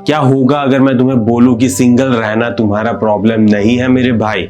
क्या होगा अगर मैं तुम्हें बोलूं कि सिंगल रहना तुम्हारा प्रॉब्लम नहीं है मेरे भाई,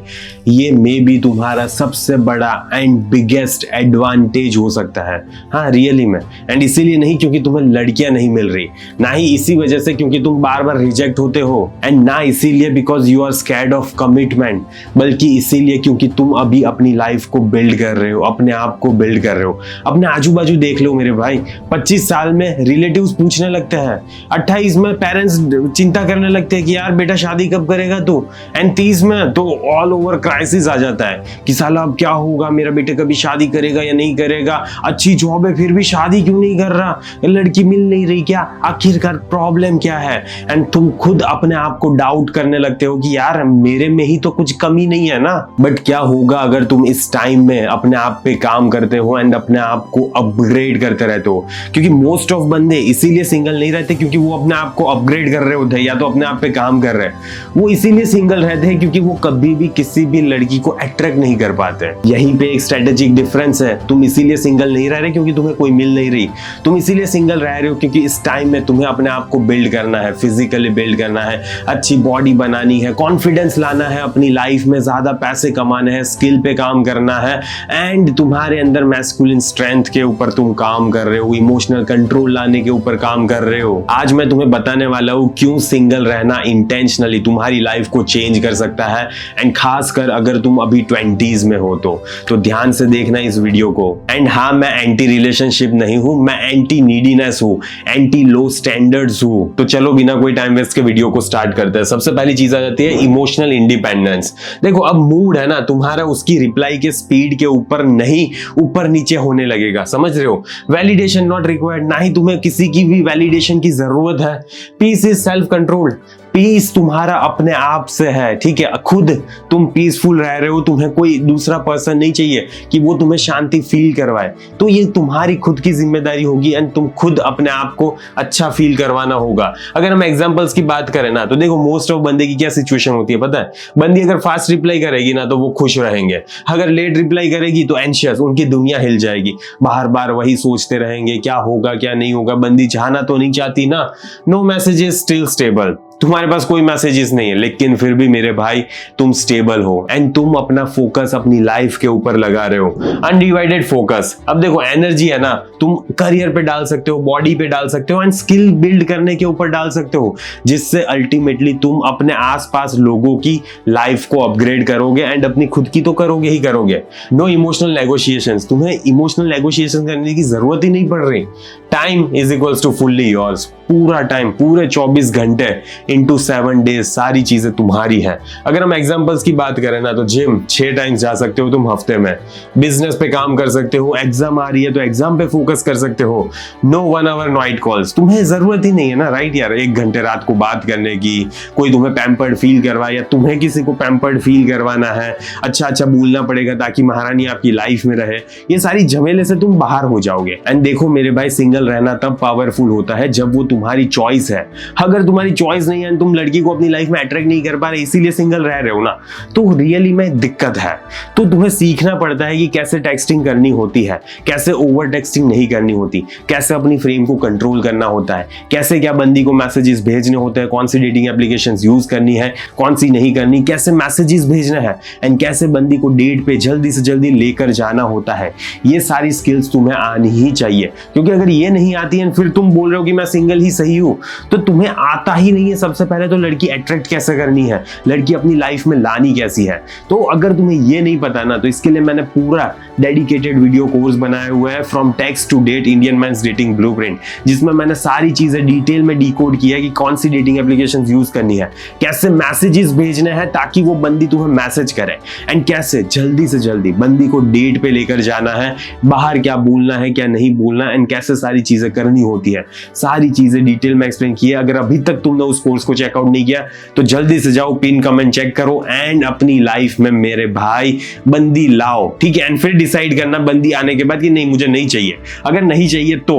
ये मे बी तुम्हारा सबसे बड़ा एंड बिगेस्ट एडवांटेज हो सकता है। हाँ रियली में, एंड इसीलिए नहीं क्योंकि तुम्हें लड़कियां नहीं मिल रही, ना ही इसी वजह से क्योंकि तुम बार बार रिजेक्ट होते हो, एंड ना इसीलिए because you are scared of commitment, बल्कि इसीलिए क्योंकि तुम अभी अपनी लाइफ को बिल्ड कर रहे हो, अपने आप को बिल्ड कर रहे हो। अपने आजू बाजू देख लो मेरे भाई, 25 साल में रिलेटिव्स पूछने लगते हैं, 28 में पेरेंट्स चिंता करने लगते हैं कि यार बेटा शादी कब करेगा तू, एंड 30 में तो ऑल ओवर क्राइसिस आ जाता है कि साला अब क्या होगा, मेरा बेटा कभी शादी करेगा या नहीं करेगा, अच्छी जॉब है फिर भी शादी क्यों नहीं कर रहा, लड़की मिल नहीं रही क्या, आखिरकार प्रॉब्लम क्या है। एंड तुम खुद अपने आप को डाउट करने लगते हो कि यार मेरे में ही तो कुछ कमी नहीं है ना। बट क्या होगा अगर तुम इस टाइम में अपने आप पे काम करते हो एंड अपने आप को अपग्रेड करते रहते हो, क्योंकि मोस्ट ऑफ बंदे इसीलिए सिंगल नहीं रहते क्योंकि वो अपने आप को अपग्रेड कर रहे होते हैं या तो अपने आप पे काम कर रहे हैं, वो इसीलिए सिंगल रहते हैं क्योंकि वो कभी भी किसी भी लड़की को अट्रैक्ट नहीं कर पाते। यहीं पे एक स्ट्रेटेजिक डिफरेंस है, तुम इसीलिए सिंगल नहीं रह रहे क्योंकि तुम्हें कोई मिल नहीं रही, तुम इसीलिए सिंगल रह रहे हो क्योंकि इस टाइम में तुम्हें अपने आप को बिल्ड करना है, फिजिकली बिल्ड करना है, अच्छी बॉडी बनानी है, कॉन्फिडेंस लाना है अपनी लाइफ में, ज्यादा पैसे कमाने हैं, स्किल पे काम करना है, एंड तुम्हारे अंदर मैस्कुलिन स्ट्रेंथ के ऊपर तुम काम कर रहे हो, इमोशनल कंट्रोल लाने के ऊपर काम कर रहे हो। आज मैं तुम्हें बताने वाला हूं क्यों सिंगल रहना इंटेंशनली तुम्हारी लाइफ को चेंज कर सकता है, एंड खासकर अगर तुम अभी 20s में हो तो ध्यान से देखना इस वीडियो को। एंड हाँ, मैं एंटी रिलेशनशिप नहीं हूं, मैं एंटी नीडीनेस हूं, एंटी लो स्टैंडर्ड्स हूं। तो चलो बिना कोई टाइम वेस्ट के वीडियो को स्टार्ट करते हैं। सबसे पहली चीज आ जाती है इमोशनल इंडिपेंडेंस। देखो अब मूड है ना तुम्हारा उसकी रिप्लाई के स्पीड के ऊपर नहीं ऊपर नीचे होने लगेगा, समझ रहे हो। वैलिडेशन नॉट रिक्वायर्ड, ना ही तुम्हें किसी की भी वैलिडेशन की जरूरत है। Peace is self control, peace तुम्हारा अपने आप से है, ठीक है। खुद तुम पीसफुल रह रहे हो, तुम्हें कोई दूसरा पर्सन नहीं चाहिए कि वो तुम्हें शांति फील करवाए, तो ये तुम्हारी खुद की जिम्मेदारी होगी एंड तुम खुद अपने आप को अच्छा फील करवाना होगा। अगर हम एग्जांपल्स की बात करें ना तो देखो मोस्ट ऑफ बंदे की क्या सिचुएशन होती है पता है, बंदी अगर फास्ट रिप्लाई करेगी ना तो वो खुश रहेंगे, अगर लेट रिप्लाई करेगी तो एंशियस, उनकी दुनिया हिल जाएगी, बार बार वही सोचते रहेंगे क्या होगा क्या नहीं होगा। बंदी चाहना तो नहीं चाहती ना। नो मैसेजेस स्टिल स्टेबल, तुम्हारे पास कोई मैसेजेस नहीं है लेकिन फिर भी मेरे भाई तुम स्टेबल हो एंड तुम अपना फोकस अपनी लाइफ के ऊपर लगा रहे हो, अनडिवाइडेड फोकस। अब देखो एनर्जी है ना तुम करियर पे डाल सकते हो, बॉडी पे डाल सकते हो एंड स्किल बिल्ड करने के ऊपर डाल सकते हो, जिससे अल्टीमेटली तुम अपने आसपास लोगों की लाइफ को अपग्रेड करोगे एंड अपनी खुद की तो करोगे ही करोगे। नो इमोशनल नेगोशिएशंस, तुम्हें इमोशनल नेगोशिएशन करने की जरूरत ही नहीं पड़ रही। Time is equals to fully yours, पूरा टाइम, पूरे 24 घंटे इंटू 7 डेज सारी चीजें तुम्हारी है। अगर हम एग्जांपल्स की बात करें ना तो जिम 6 टाइम्स जा सकते हो तुम हफ्ते में, बिजनेस पे काम कर सकते हो, एग्जाम आ रही है तो एग्जाम पे फोकस कर सकते हो। नो 1 आवर नाइट कॉल्स, तुम्हें जरूरत ही नहीं है ना, राइट यार, 1 घंटे रात को बात करने की, कोई तुम्हें पैम्पर्ड फील करवाए या तुम्हें किसी को पैम्पर्ड फील करवाना है, अच्छा अच्छा बोलना पड़ेगा ताकि महारानी आपकी लाइफ में रहे। ये सारी झमेले से तुम बाहर हो जाओगे। एंड देखो मेरे भाई, सिंगल रहना तब पावरफुल होता है जब वो तुम्हारी चॉइस है। अगर तुम्हारी चॉइस नहीं है, तुम लड़की को अपनी लाइफ में अट्रैक्ट नहीं कर पा रहे इसीलिए सिंगल रह रहे हो ना, तो रियली में दिक्कत है। तो तुम्हें सीखना पड़ता है कि कैसे टेक्सटिंग करनी होती है, कैसे ओवर टेक्सटिंग नहीं करनी होती, कैसे अपनी फ्रेम को कंट्रोल करना होता है, कैसे क्या बंदी को मैसेजेस भेजने होते हैं, कौन सी डेटिंग एप्लीकेशंस यूज करनी है, कौन सी नहीं करनी, कैसे मैसेजेस भेजना है एंड कैसे बंदी को डेट पे जल्दी से जल्दी लेकर जाना होता है। ये सारी स्किल्स तुम्हें आनी ही चाहिए, क्योंकि अगर ये नहीं आती है फिर तुम बोल रहे हो कि मैं सिंगल ही सही हूं, तो तुम्हें आता ही नहीं है सबसे पहले तो लड़की अट्रैक्ट कैसे करनी है, लड़की अपनी लाइफ में लानी कैसी है। तो अगर तुम्हें ये नहीं पता ना तो इसके लिए मैंने पूरा डेडिकेटेड वीडियो कोर्स बनाया हुआ है, from text to date Indian men's dating blueprint, जिसमें मैंने सारी चीजें डिटेल में डिकोड किया है कि कौन सी डेटिंग एप्लीकेशंस यूज करनी है, कैसे मैसेजेस भेजने हैं ताकि वो बंदी तुम्हें मैसेज करे, एंड कैसे जल्दी से जल्दी बंदी को डेट पे लेकर जाना है, बाहर क्या बोलना है क्या नहीं बोलना, एंड कैसे सारी चीजें करनी होती है। सारी चीजें डिटेल में एक्सप्लेन की है। अगर अभी तक तुमने उस कोर्स को चेकआउट नहीं किया तो जल्दी से जाओ, पिन कमेंट चेक करो एंड अपनी लाइफ में मेरे भाई बंदी लाओ, ठीक है। एंड फिर डिसाइड करना बंदी आने के बाद कि नहीं मुझे नहीं चाहिए। अगर नहीं चाहिए तो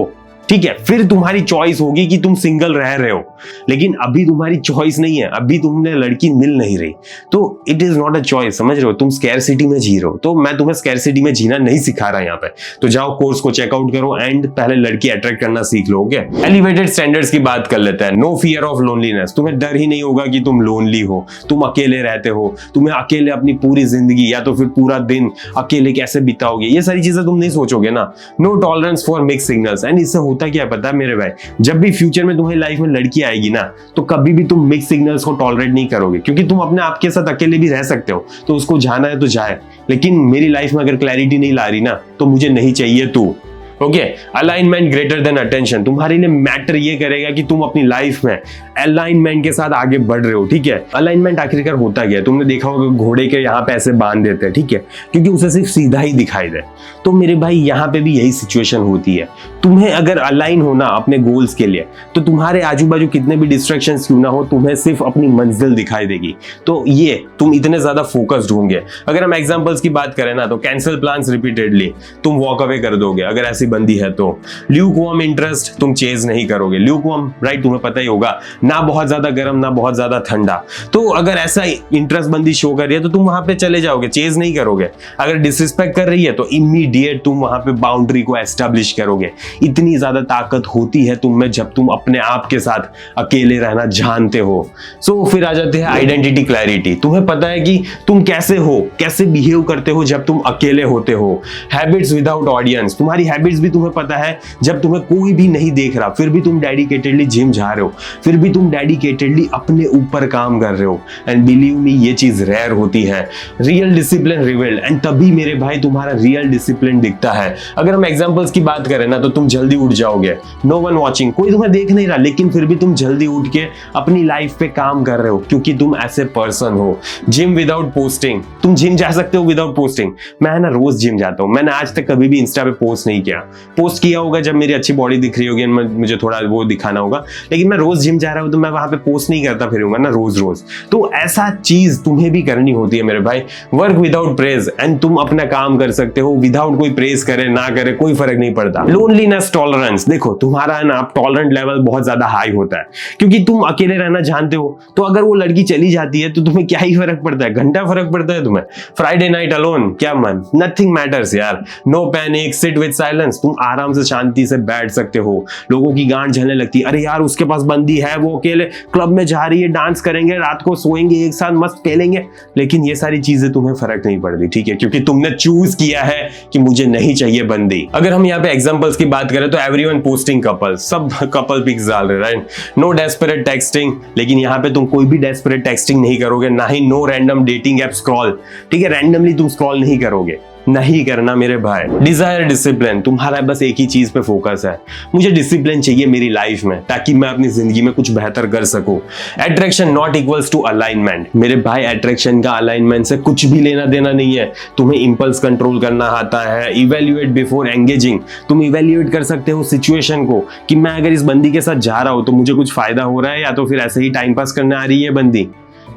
ठीक है, फिर तुम्हारी चॉइस होगी कि तुम सिंगल रह रहे हो, लेकिन अभी तुम्हारी चॉइस नहीं है, अभी तुमने लड़की मिल नहीं रही, तो it is not a choice, समझ रहे हो, तुम स्कैरसिटी में जी रहे हो। तो मैं तुम्हें स्कैरसिटी में जीना नहीं सिखा रहा यहाँ पे, तो जाओ कोर्स को चेकआउट करो एंड पहले लड़की अट्रैक्ट करना सीख लो। ओके, एलिवेटेड स्टैंडर्ड्स की बात कर लेते हैं। नो फियर ऑफ लोनलीनेस, तुम्हें डर ही नहीं होगा कि तुम लोनली हो, तुम अकेले रहते हो, तुम्हें अकेले अपनी पूरी जिंदगी या तो फिर पूरा दिन अकेले कैसे बिताओगे, ये सारी चीजें तुम नहीं सोचोगे ना। No tolerance for mix signals, and इससे होता क्या है पता है मेरे भाई, जब भी फ्यूचर में तुम्हारी लाइफ में लड़की आएगी ना, तो कभी भी तुम मिक्स सिग्नल्स को टॉलरेट नहीं करोगे, क्योंकि तुम अपने आप के साथ अकेले भी रह सकते हो, तो उसको जाना है तो जाए, लेकिन मेरी लाइफ में अगर क्लैरिटी नहीं ला रही ना, तो मुझे नहीं चाहिए तू। Okay, alignment greater than attention, तुम्हारे लिए मैटर ये करेगा कि तुम अपनी लाइफ में अलाइनमेंट के साथ आगे बढ़ रहे हो। ठीक है, अलाइनमेंट आखिरकार होता क्या है, तुमने देखा होगा घोड़े के यहाँ पे ऐसे बांध देते हैं, ठीक है, क्योंकि उसे सिर्फ सीधा ही दिखाई दे। तो मेरे भाई यहाँ पे भी यही सिचुएशन होती है, तुम्हें अगर अलाइन होना अपने गोल्स के लिए, तो तुम्हारे आजू बाजू कितने भी डिस्ट्रैक्शंस क्यों ना हो, तुम्हें सिर्फ अपनी मंजिल दिखाई देगी, तो ये तुम इतने ज्यादा फोकस्ड होंगे। अगर हम एग्जांपल्स की बात करें ना, तो कैंसिल प्लान्स रिपीटेडली, तुम वॉक अवे कर दोगे अगर ऐसी बंदी है तो। ल्यूकवार्म इंटरेस्ट तुम चेज नहीं करोगे, ल्यूकवार्म राइट, तुम्हें पता ही होगा, ना बहुत ज्यादा गर्म ना बहुत ज्यादा ठंडा, तो अगर ऐसा इंटरेस्ट बंदी शो कर रही है तो तुम वहां पे चले जाओगे, चेज नहीं करोगे। अगर डिसरिस्पेक्ट कर रही है तो इमीडिएट तुम वहां पे बाउंड्री को एस्टेब्लिश करोगे। इतनी ज्यादा ताकत होती है तुम में जब तुम अपने आप के साथ अकेले रहना जानते हो। सो फिर आ जाते हैं आइडेंटिटी क्लैरिटी, तुम्हें पता है कि तुम कैसे हो, कैसे बिहेव करते हो जब तुम अकेले होते हो। हैबिट्स विदाउट ऑडियंस, तुम्हारी हैबिट्स भी तुम्हें पता है, जब तुम्हें कोई भी नहीं देख रहा फिर भी तुम डेडिकेटेडली जिम जा रहे हो, फिर भी तुम डेडिकेटेडली अपने ऊपर काम कर रहे हो। एंड बिलीव मी, ये चीज रेयर होती है। रियल डिसिप्लिन रिवील्ड, एंड तभी मेरे भाई तुम्हारा रियल डिसिप्लिन दिखता है। अगर हम एग्जांपल्स की बात करें ना, तो तुम जल्दी उठ जाओगे, नो वन वॉचिंग, कोई तुम्हें देख नहीं रहा, लेकिन फिर भी तुम जल्दी उठ के अपनी लाइफ पे काम कर रहे हो, क्योंकि तुम ऐसे पर्सन हो। जिम विदाउट पोस्टिंग, तुम जिम जा सकते हो विदाउट पोस्टिंग। मैं ना रोज जिम जाता हूँ, मैंने आज तक कभी भी इंस्टा पे पोस्ट नहीं किया, पोस्ट किया होगा जब मेरी अच्छी बॉडी दिख रही होगी, मुझे थोड़ा वो दिखाना होगा, लेकिन मैं रोज जिम जा रहा हूं तो मैं वहां पे पोस्ट नहीं करता फिरूंगा ना रोज रोज। तो ऐसा चीज तुम्हें भी करनी होती है मेरे भाई। वर्क विदाउट प्रेज, एंड तुम अपना काम कर सकते हो विदाउट कोई प्रेज करे ना करे, कोई फर्क नहीं पड़ता। लोनलीनेस टॉलरेंस, देखो तुम्हारा ना टॉलरेंट लेवल बहुत ज्यादा हाई होता है, क्योंकि तुम अकेले रहना जानते हो, तो अगर वो लड़की चली जाती है तो तुम्हें क्या ही फर्क पड़ता है, घंटा फर्क पड़ता है तुम्हें। फ्राइडे नाइट अलोन, क्या मन, नथिंग मैटर्स यार। No panic, sit with silence, तुम आराम से शांति से बैठ सकते हो। लोगों की गांड झलने लगती है, अरे यार उसके पास बंदी है, वो अकेले क्लब में जा रही है, डांस करेंगे, रात को सोएंगे एक साथ, मस्त खेलेंगे, लेकिन ये सारी चीजें तुम्हें फर्क नहीं पड़ती, ठीक है, क्योंकि तुमने चूज किया है कि मुझे नहीं चाहिए बंदी। अगर हम यहाँ पे एग्जांपल्स की बात करें तो एवरीवन पोस्टिंग कपल, सब कपल पिक्स डाल रहे, राइट। नो डेस्परेट टेक्सटिंग, लेकिन यहाँ पे तुम कोई भी डेस्परेट टेक्सटिंग नहीं करोगे, ना ही no random dating app scroll, ठीक है, रैंडमली तुम स्क्रॉल नहीं करोगे, नहीं करना मेरे भाई। डिजायर डिसिप्लिन, तुम्हारा बस एक ही चीज पे फोकस है, मुझे डिसिप्लिन चाहिए मेरी लाइफ में ताकि मैं अपनी जिंदगी में कुछ बेहतर कर सकूं। Attraction not equals to alignment, मेरे भाई अट्रैक्शन का अलाइनमेंट से कुछ भी लेना देना नहीं है। तुम्हें इंपल्स कंट्रोल करना आता है, इवेल्युएट बिफोर एंगेजिंग, तुम इवेल्युएट कर सकते हो सिचुएशन को कि मैं अगर इस बंदी के साथ जा रहा हूं तो मुझे कुछ फायदा हो रहा है, या तो फिर ऐसे ही टाइम पास करने आ रही है बंदी,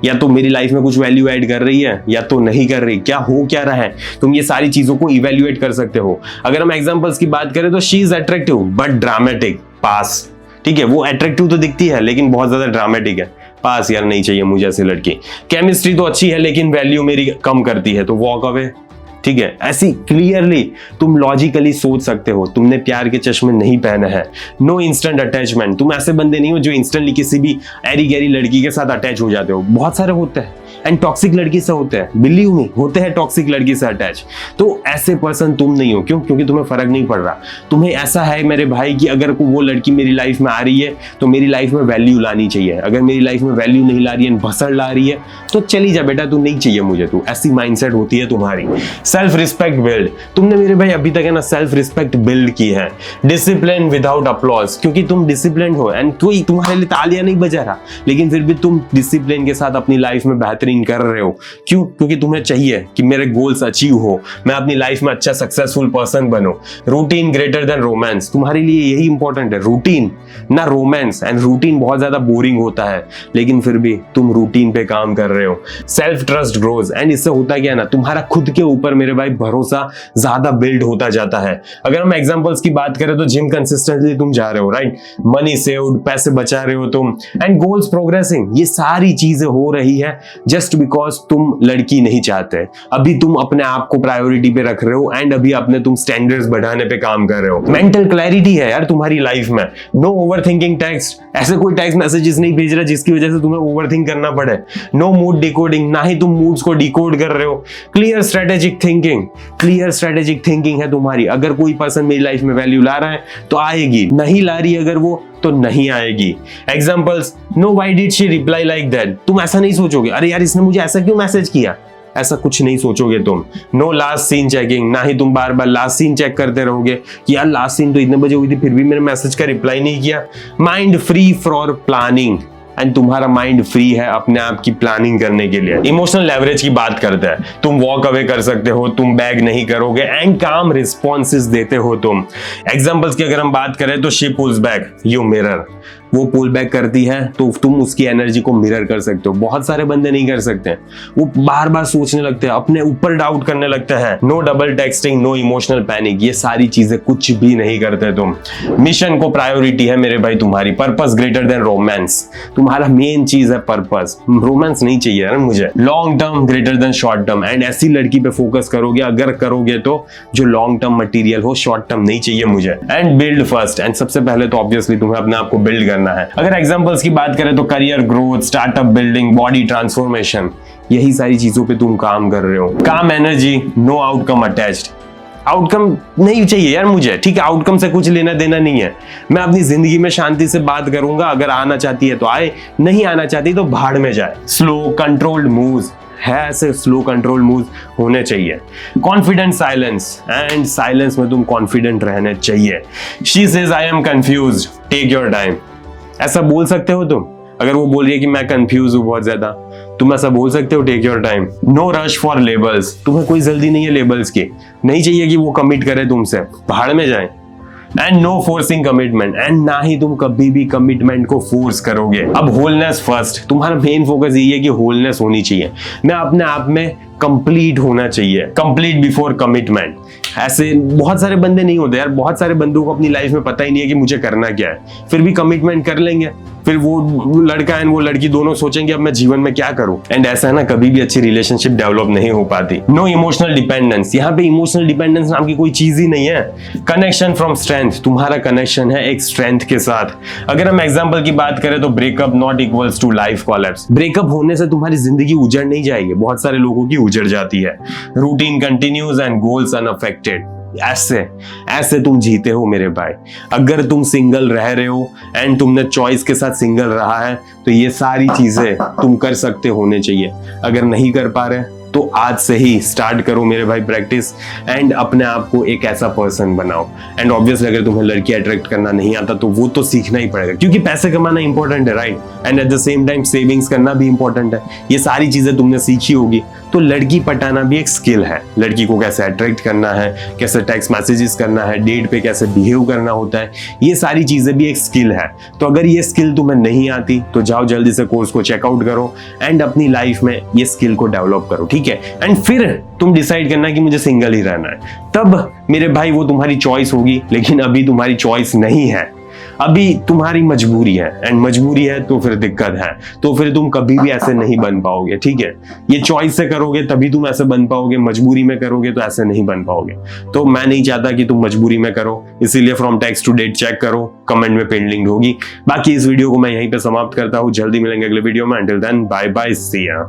या तो मेरी लाइफ में कुछ वैल्यू ऐड कर रही है या तो नहीं कर रही, क्या हो क्या रहा है, तुम ये सारी चीजों को इवेल्युएट कर सकते हो। अगर हम एग्जांपल्स की बात करें तो she is attractive but dramatic, pass, ठीक है, वो अट्रैक्टिव तो दिखती है लेकिन बहुत ज्यादा ड्रामेटिक है, पास, यार नहीं चाहिए मुझे ऐसी लड़की। केमिस्ट्री तो अच्छी है लेकिन वैल्यू मेरी कम करती है, तो वॉक अवे, ठीक है। ऐसी क्लियरली तुम लॉजिकली सोच सकते हो, तुमने प्यार के चश्मे नहीं पहने हैं। नो इंस्टेंट अटैचमेंट, तुम ऐसे बंदे नहीं हो जो इंस्टेंटली किसी भी एरी गैरी लड़की के साथ अटैच हो जाते हो, बहुत सारे होते हैं, एंड टॉक्सिक लड़की से होते हैं, बिलीव मी, होते हैं टॉक्सिक लड़की से अटैच। तो ऐसे पर्सन तुम नहीं हो, क्यों? क्योंकि तुम्हें फर्क नहीं पड़ रहा। तुम्हें ऐसा है मेरे भाई कि अगर वो लड़की मेरी लाइफ में आ रही है तो मेरी लाइफ में वैल्यू लानी चाहिए, अगर मेरी लाइफ में वैल्यू नहीं ला रही है, भसड़ ला रही है, तो चली जा बेटा, तू नहीं चाहिए मुझे, तू, ऐसी माइंडसेट होती है तुम्हारी। सेल्फ रिस्पेक्ट बिल्ड, तुमने मेरे भाई अभी तक है ना सेल्फ रिस्पेक्ट बिल्ड की है। डिसिप्लिन विदाउट अप्लॉज, क्योंकि तुम डिसिप्लिन हो एंड कोई तुम्हारे लिए तालियां नहीं बजा रहा, लेकिन फिर भी तुम डिसिप्लिन के साथ अपनी लाइफ में बेहतरीन कर रहे हो। क्यों? क्योंकि तुम्हें चाहिए कि मेरे गोल्स अचीव हो, मैं अपनी लाइफ में अच्छा सक्सेसफुल पर्सन बनूं। रूटीन ग्रेटर देन रोमांस, तुम्हारे लिए यही इंपॉर्टेंट है, रूटीन ना रोमांस। एंड रूटीन बहुत ज्यादा बोरिंग होता है, लेकिन फिर भी तुम रूटीन पे काम कर रहे हो। सेल्फ ट्रस्ट ग्रोज, एंड इससे होता क्या है ना, तुम्हारा खुद के ऊपर मेरे भाई भरोसा ज्यादा बिल्ड होता जाता है। अगर हम एग्जांपल्स की बात करें तो जिम कंसिस्टेंटली तुम जा रहे हो, राइट, मनी सेव्ड, पैसे बचा रहे हो तुम, एंड गोल्स प्रोग्रेसिंग, ये सारी चीजें हो रही है जस्ट बिकॉज तुम लड़की नहीं चाहते। अभी तुम अपने आप को प्रायोरिटी पे रख रहे हो एंड अभी अपने तुम स्टैंडर्ड्स बढ़ाने पे काम कर रहे हो। मेंटल क्लैरिटी है यार तुम्हारी लाइफ में, नो ओवरथिंकिंग टेक्स्ट, ऐसे कोई टेक्स्ट मैसेजेस नहीं भेज रहा जिसकी वजह से तुम्हें ओवरथिंक करना पड़े, नो मूड डिकोडिंग, ना ही तुम मूड्स को डिकोड कर रहे हो। Clear strategic thinking, clear strategic thinking है तुम्हारी। अगर कोई पर्सन मेरी लाइफ में वैल्यू ला रहा है तो आएगी, नहीं ला रही अगर वो तो नहीं आएगी। Examples, know why did she reply like that, तुम ऐसा नहीं सोचोगे अरे यार इसने मुझे ऐसा क्यों मैसेज किया, ऐसा कुछ नहीं सोचोगे तुम। नो लास्ट सीन चेकिंग, ना ही तुम बार बार लास्ट सीन चेक करते रहोगे कि यार लास्ट सीन तो इतने बजे हुई थी फिर भी मेरे मैसेज का रिप्लाई नहीं किया। Mind free for planning, and तुम्हारा माइंड फ्री है अपने आप की प्लानिंग करने के लिए। इमोशनल लेवरेज की बात करते हैं, तुम वॉक अवे कर सकते हो, तुम बैग नहीं करोगे, एंड काम रिस्पॉन्सेस देते हो तुम। एग्जांपल्स की अगर हम बात करें तो she pulls back, you mirror, वो पुल बैक करती है तो तुम उसकी एनर्जी को मिरर कर सकते हो। बहुत सारे बंदे नहीं कर सकते, वो बार बार सोचने लगते हैं, अपने ऊपर डाउट करने लगते हैं। No double texting, no emotional panic, ये सारी चीजें कुछ भी नहीं करते तुम। मिशन को प्रायोरिटी है मेरे भाई तुम्हारी, पर्पस ग्रेटर देन रोमांस, तुम्हारा मेन चीज है पर्पस, रोमांस नहीं चाहिए ना मुझे। Long term greater than short term, and ऐसी लड़की पे फोकस करोगे अगर करोगे तो जो लॉन्ग टर्म मटीरियल हो, शॉर्ट टर्म नहीं चाहिए मुझे। एंड बिल्ड फर्स्ट, एंड सबसे पहले तो ऑब्वियसली तुम्हें अपने आप को बिल्ड करना है। अगर एग्जांपल्स की बात करें तो career growth, startup building, body transformation, यही सारी चीजों पे तुम काम कर रहे हो। काम energy, know outcome attached, outcome नहीं चाहिए यार मुझे, ठीक है, आउटकम से कुछ लेना देना नहीं है। मैं अपनी जिंदगी में शांति से बात करूंगा, अगर आना चाहती है तो आए, नहीं आना चाहती तो भाड़ में जाए। स्लो कंट्रोल्ड मूव्स है, ऐसे स्लो कंट्रोल मूव होने चाहिए। कॉन्फिडेंट साइलेंस, एंड साइलेंस में तुम कॉन्फिडेंट रहने चाहिए। She says I am confused, take your time, ऐसा बोल सकते हो तुम। अगर वो बोल रही है कि मैं कंफ्यूज हूं बहुत ज्यादा, तुम ऐसा बोल सकते हो, take your time. No rush for labels, तुम्हें कोई जल्दी नहीं है लेबल्स की, नहीं चाहिए कि वो कमिट करे तुमसे, भाड़ में जाए। And no forcing commitment, and ना ही तुम कभी भी कमिटमेंट को फोर्स करोगे। अब होलनेस फर्स्ट, तुम्हारा मेन फोकस यही है कि होलनेस होनी चाहिए, मैं अपने आप में कंप्लीट होना चाहिए, कंप्लीट बिफोर कमिटमेंट। ऐसे बहुत सारे बंदे नहीं होते यार, बहुत सारे बंदों को अपनी लाइफ में पता ही नहीं है कि मुझे करना क्या है, फिर भी कमिटमेंट कर लेंगे, फिर वो लड़का एंड वो लड़की दोनों सोचेंगे अब मैं जीवन में क्या करूं, एंड ऐसा है ना कभी भी अच्छी रिलेशनशिप डेवलप नहीं हो पाती। नो इमोशनल डिपेंडेंस, यहाँ पे इमोशनल डिपेंडेंस नाम की कोई चीज ही नहीं है। कनेक्शन फ्रॉम स्ट्रेंथ, तुम्हारा कनेक्शन है एक स्ट्रेंथ के साथ। अगर हम एग्जांपल की बात करें तो breakup not equals to life collapse, breakup होने से तुम्हारी जिंदगी उजड़ नहीं जाएगी, बहुत सारे लोगों की उजड़ जाती है। Routine continues and goals unaffected, ऐसे ऐसे तुम जीते हो मेरे भाई। अगर तुम सिंगल रह रहे हो एंड तुमने चॉइस के साथ सिंगल रहा है तो ये सारी चीजें तुम कर सकते होने चाहिए। अगर नहीं कर पा रहे तो आज से ही स्टार्ट करो मेरे भाई प्रैक्टिस, एंड अपने आप को एक ऐसा पर्सन बनाओ। एंड ऑब्वियसली अगर तुम्हें लड़की अट्रैक्ट करना नहीं आता तो वो तो सीखना ही पड़ेगा, क्योंकि पैसे कमाना इंपॉर्टेंट है, right, and at the same time savings करना भी इंपॉर्टेंट है। ये सारी चीजें तुमने सीखी होगी तो लड़की पटाना भी एक स्किल है। लड़की को कैसे अट्रैक्ट करना है, कैसे टेक्स्ट मैसेजेस करना है, डेट पे कैसे बिहेव करना होता है, ये सारी चीजें भी एक स्किल है। तो अगर ये स्किल तुम्हें नहीं आती तो जाओ जल्दी से कोर्स को चेकआउट करो एंड अपनी लाइफ में ये स्किल को डेवलप करो, ठीक है। एंड फिर तुम डिसाइड करना कि मुझे सिंगल ही रहना है, तब मेरे भाई वो तुम्हारी चॉइस होगी, लेकिन अभी तुम्हारी चॉइस नहीं है, अभी तुम्हारी मजबूरी है, एंड मजबूरी है तो फिर दिक्कत है, तो फिर तुम कभी भी ऐसे नहीं बन पाओगे, ठीक है। ये चॉइस से करोगे तभी तुम ऐसे बन पाओगे, मजबूरी में करोगे तो ऐसे नहीं बन पाओगे। तो मैं नहीं चाहता कि तुम मजबूरी में करो, इसीलिए from text to date check करो, कमेंट में पिन लिंक होगी। बाकी इस वीडियो को मैं यहीं पे समाप्त करता हूँ, जल्दी मिलेंगे अगले वीडियो में। अंटिल देन बाय बाय, सी या।